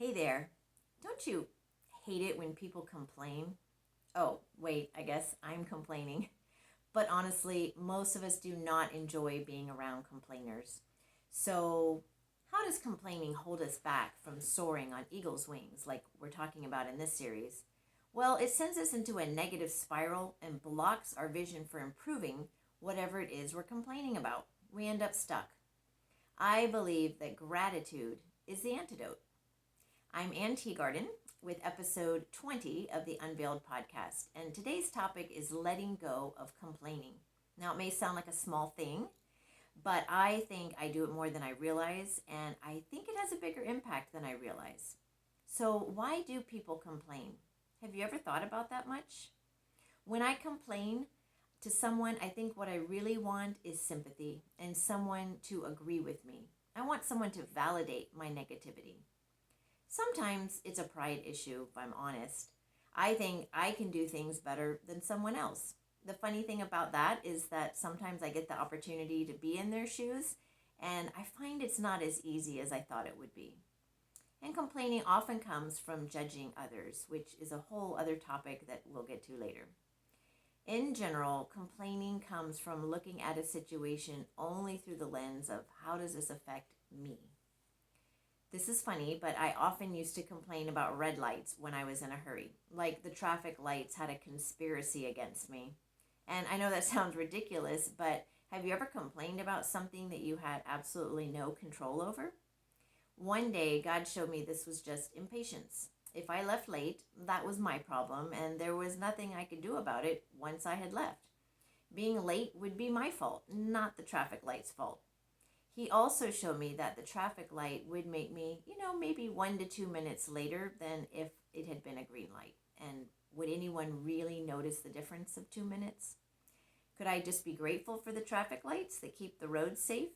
Hey there. Don't you hate it when people complain? Oh, wait, I guess I'm complaining. But honestly, most of us do not enjoy being around complainers. So, how does complaining hold us back from soaring on eagle's wings, like we're talking about in this series? Well, it sends us into a negative spiral and blocks our vision for improving whatever it is we're complaining about. We end up stuck. I believe that gratitude is the antidote. I'm Teagarden with episode 20 of the Unveiled podcast, and today's topic is letting go of complaining. Now, it may sound like a small thing, but I think I do it more than I realize, and I think it has a bigger impact than I realize. So, why do people complain? Have you ever thought about that much? When I complain to someone, I think what I really want is sympathy and someone to agree with me. I want someone to validate my negativity. Sometimes it's a pride issue, if I'm honest. I think I can do things better than someone else. The funny thing about that is that sometimes I get the opportunity to be in their shoes, and I find it's not as easy as I thought it would be. And complaining often comes from judging others, which is a whole other topic that we'll get to later. In general, complaining comes from looking at a situation only through the lens of how does this affect me? This is funny, but I often used to complain about red lights when I was in a hurry, like the traffic lights had a conspiracy against me. And I know that sounds ridiculous, but have you ever complained about something that you had absolutely no control over? One day, God showed me this was just impatience. If I left late, that was my problem, and there was nothing I could do about it once I had left. Being late would be my fault, not the traffic light's fault. He also showed me that the traffic light would make me, maybe 1 to 2 minutes later than if it had been a green light. And would anyone really notice the difference of 2 minutes? Could I just be grateful for the traffic lights that keep the roads safe?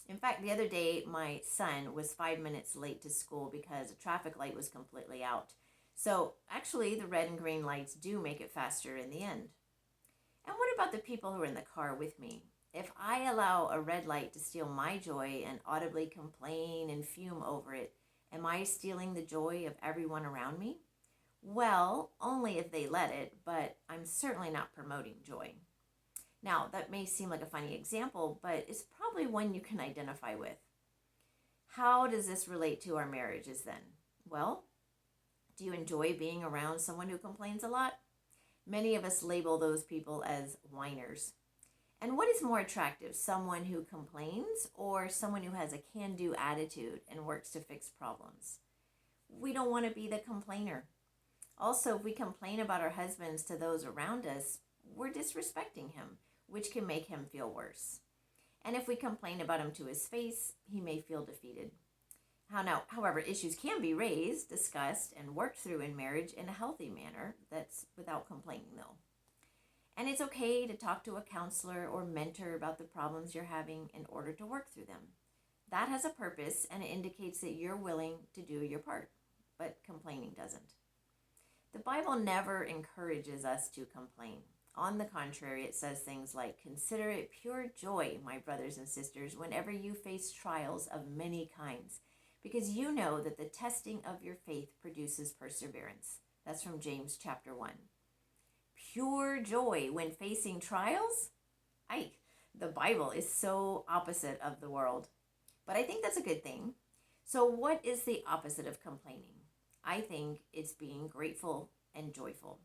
In fact, the other day, my son was 5 minutes late to school because a traffic light was completely out. So actually, the red and green lights do make it faster in the end. And what about the people who are in the car with me? If I allow a red light to steal my joy and audibly complain and fume over it, am I stealing the joy of everyone around me? Well, only if they let it, but I'm certainly not promoting joy. Now, that may seem like a funny example, but it's probably one you can identify with. How does this relate to our marriages then? Well, do you enjoy being around someone who complains a lot? Many of us label those people as whiners. And what is more attractive, someone who complains or someone who has a can-do attitude and works to fix problems? We don't want to be the complainer. Also, if we complain about our husbands to those around us, we're disrespecting him, which can make him feel worse. And if we complain about him to his face, he may feel defeated. However, issues can be raised, discussed, and worked through in marriage in a healthy manner that's without complaining, though. And it's okay to talk to a counselor or mentor about the problems you're having in order to work through them. That has a purpose and it indicates that you're willing to do your part, but complaining doesn't. The Bible never encourages us to complain. On the contrary, it says things like, "Consider it pure joy, my brothers and sisters, whenever you face trials of many kinds, because you know that the testing of your faith produces perseverance." That's from James chapter 1. Pure joy when facing trials? The Bible is so opposite of the world. But I think that's a good thing. So what is the opposite of complaining? I think it's being grateful and joyful.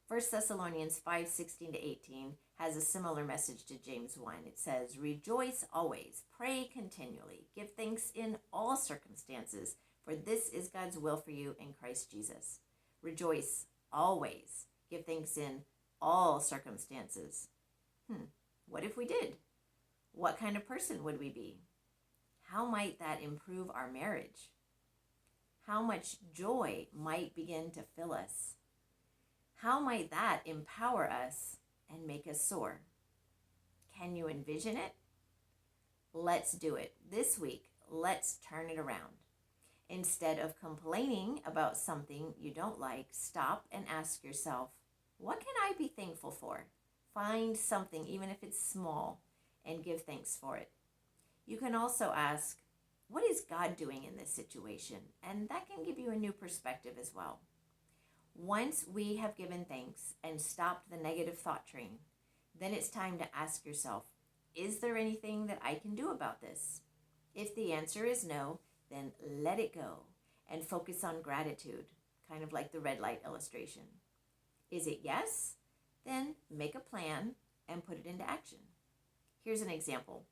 1 Thessalonians 5:16-18 has a similar message to James 1. It says, "Rejoice always, pray continually, give thanks in all circumstances, for this is God's will for you in Christ Jesus." Rejoice always. Give thanks in all circumstances. What if we did? What kind of person would we be? How might that improve our marriage? How much joy might begin to fill us? How might that empower us and make us soar? Can you envision it? Let's do it. This week, let's turn it around. Instead of complaining about something you don't like, stop and ask yourself, what can I be thankful for? Find something, even if it's small, and give thanks for it. You can also ask, what is God doing in this situation? And that can give you a new perspective as well. Once we have given thanks and stopped the negative thought train, then it's time to ask yourself, is there anything that I can do about this? If the answer is no, then let it go and focus on gratitude, kind of like the red light illustration. Is it yes? Then make a plan and put it into action. Here's an example.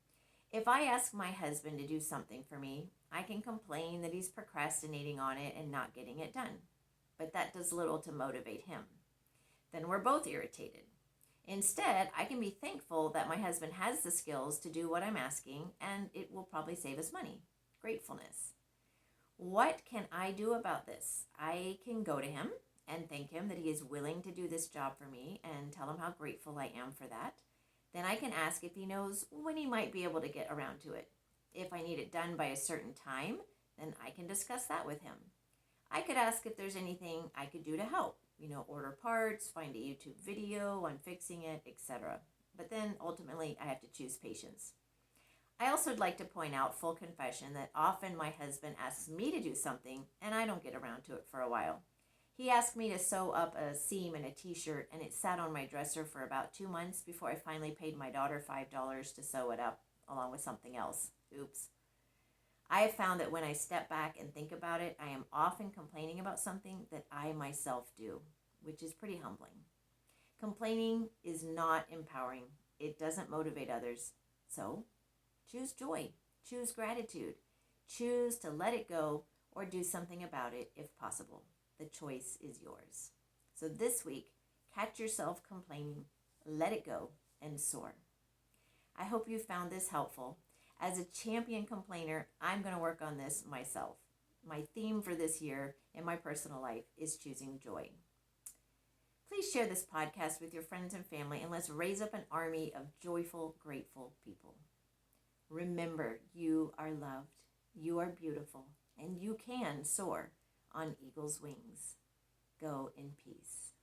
If I ask my husband to do something for me, I can complain that he's procrastinating on it and not getting it done. But that does little to motivate him. Then we're both irritated. Instead, I can be thankful that my husband has the skills to do what I'm asking, and it will probably save us money. Gratefulness. What can I do about this? I can go to him and thank him that he is willing to do this job for me and tell him how grateful I am for that. Then I can ask if he knows when he might be able to get around to it. If I need it done by a certain time, then I can discuss that with him. I could ask if there's anything I could do to help. Order parts, find a YouTube video on fixing it, etc. But then ultimately I have to choose patience. I also would like to point out, full confession, that often my husband asks me to do something and I don't get around to it for a while. He asked me to sew up a seam in a t-shirt, and it sat on my dresser for about 2 months before I finally paid my daughter $5 to sew it up, along with something else. Oops. I have found that when I step back and think about it, I am often complaining about something that I myself do, which is pretty humbling. Complaining is not empowering. It doesn't motivate others. So, choose joy. Choose gratitude. Choose to let it go or do something about it if possible. The choice is yours. So this week, catch yourself complaining, let it go, and soar. I hope you found this helpful. As a champion complainer, I'm going to work on this myself. My theme for this year in my personal life is choosing joy. Please share this podcast with your friends and family, and let's raise up an army of joyful, grateful people. Remember, you are loved, you are beautiful, and you can soar on eagle's wings. Go in peace.